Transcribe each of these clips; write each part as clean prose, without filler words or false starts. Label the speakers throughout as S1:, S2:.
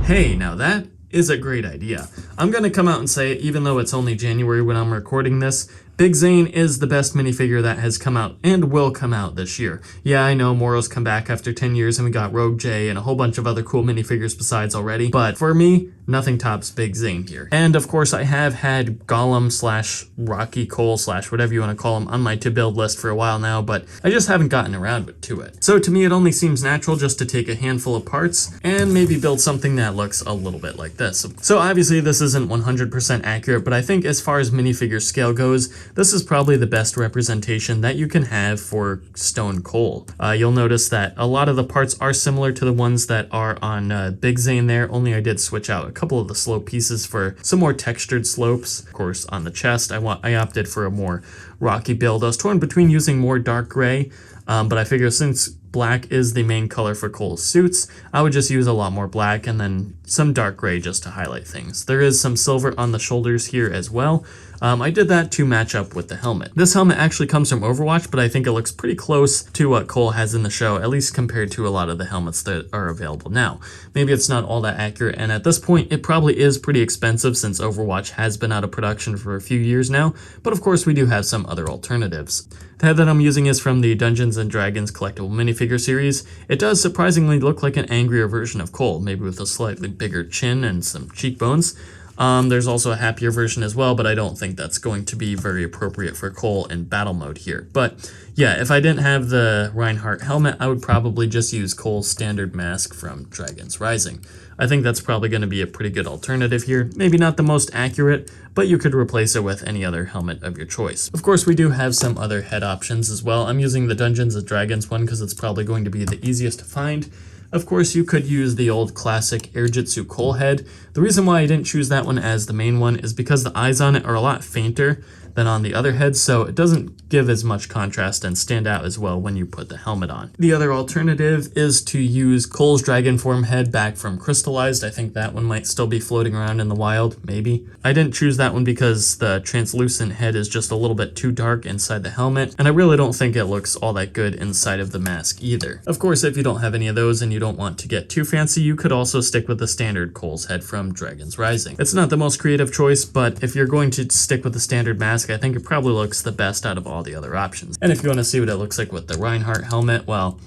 S1: Hey, now that is a great idea. I'm gonna come out and say, even though it's only January when I'm recording this, Big Zane is the best minifigure that has come out and will come out this year. Yeah, I know Moro's come back after 10 years and we got Rogue J and a whole bunch of other cool minifigures besides already, but for me, nothing tops Big Zane here. And of course, I have had Golem slash Rocky Cole slash whatever you want to call him on my to build list for a while now, but I just haven't gotten around to it. So to me, it only seems natural just to take a handful of parts and maybe build something that looks a little bit like this. So obviously this isn't 100% accurate, but I think as far as minifigure scale goes, this is probably the best representation that you can have for Stone Cole. You'll notice that a lot of the parts are similar to the ones that are on Big Zane there, only I did switch out a couple of the slope pieces for some more textured slopes. Of course, on the chest, I opted for a more rocky build. I was torn between using more dark gray, but I figure since black is the main color for Cole's suits, I would just use a lot more black and then some dark gray just to highlight things. There is some silver on the shoulders here as well. I did that to match up with the helmet. This helmet actually comes from Overwatch, but I think it looks pretty close to what Cole has in the show, at least compared to a lot of the helmets that are available now. Maybe it's not all that accurate, and at this point, it probably is pretty expensive since Overwatch has been out of production for a few years now, but of course we do have some other alternatives. The head that I'm using is from the Dungeons & Dragons collectible minifigure series. It does surprisingly look like an angrier version of Cole, maybe with a slightly bigger chin and some cheekbones. There's also a happier version as well, but I don't think that's going to be very appropriate for Cole in battle mode here. But yeah, if I didn't have the Reinhardt helmet, I would probably just use Cole's standard mask from Dragon's Rising. I think that's probably going to be a pretty good alternative here. Maybe not the most accurate, but you could replace it with any other helmet of your choice. Of course, we do have some other head options as well. I'm using the Dungeons & Dragons one because it's probably going to be the easiest to find. Of course, you could use the old classic Airjitsu Cole head. The reason why I didn't choose that one as the main one is because the eyes on it are a lot fainter than on the other heads, so it doesn't give as much contrast and stand out as well when you put the helmet on. The other alternative is to use Cole's dragon form head back from Crystallized. I think that one might still be floating around in the wild, maybe. I didn't choose that one because the translucent head is just a little bit too dark inside the helmet, and I really don't think it looks all that good inside of the mask either. Of course, if you don't have any of those and you don't want to get too fancy, you could also stick with the standard Cole's head from Dragon's Rising. It's not the most creative choice, but if you're going to stick with the standard mask, I think it probably looks the best out of all the other options. And if you want to see what it looks like with the Reinhardt helmet, well,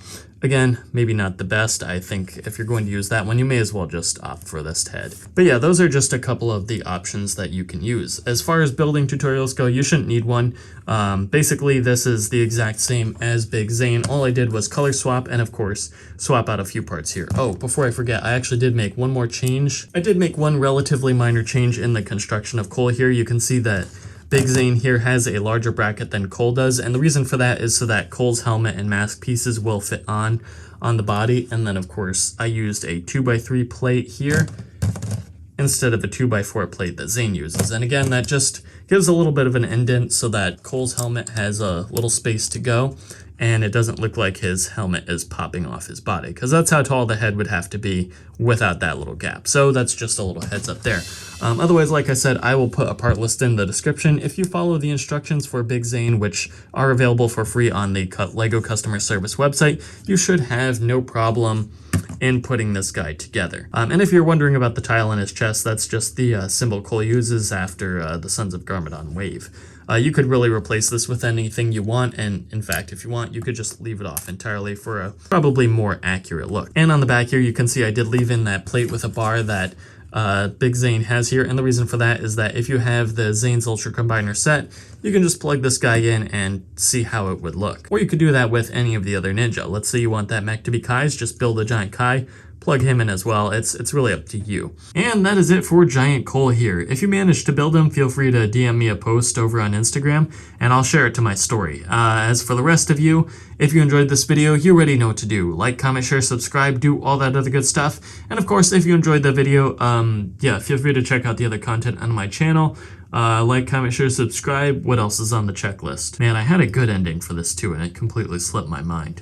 S1: again, maybe not the best. I think if you're going to use that one, you may as well just opt for this head. But yeah, those are just a couple of the options that you can use. As far as building tutorials go, you shouldn't need one. Basically, this is the exact same as Big Zane. All I did was color swap and, of course, swap out a few parts here. Oh, before I forget, I actually did make one more change. I did make one relatively minor change in the construction of Cole here. You can see that Big Zane here has a larger bracket than Cole does, and the reason for that is so that Cole's helmet and mask pieces will fit on the body. And then of course I used a 2x3 plate here instead of a 2x4 plate that Zane uses. And again, that just gives a little bit of an indent so that Cole's helmet has a little space to go and it doesn't look like his helmet is popping off his body, because that's how tall the head would have to be without that little gap. So that's just a little heads up there. Otherwise, like I said, I will put a part list in the description. If you follow the instructions for Big Zane, which are available for free on the LEGO customer service website, you should have no problem in putting this guy together. And if you're wondering about the tile in his chest, that's just the symbol Cole uses after the Sons of Garmadon wave. You could really replace this with anything you want, and in fact, if you want, you could just leave it off entirely for a probably more accurate look. And on the back here, you can see I did leave in that plate with a bar that Big Zane has here, and the reason for that is that if you have the Zane's Ultra Combiner set, you can just plug this guy in and see how it would look. Or you could do that with any of the other ninja. Let's say you want that mech to be Kai's, just build a giant Kai, plug him in as well. It's really up to you. And that is it for Giant Cole here. If you managed to build him, feel free to DM me a post over on Instagram and I'll share it to my story. As for the rest of you, if you enjoyed this video, you already know what to do. Like, comment, share, subscribe, do all that other good stuff. And of course, if you enjoyed the video, yeah, feel free to check out the other content on my channel. Like, comment, share, subscribe. What else is on the checklist? Man, I had a good ending for this too and it completely slipped my mind.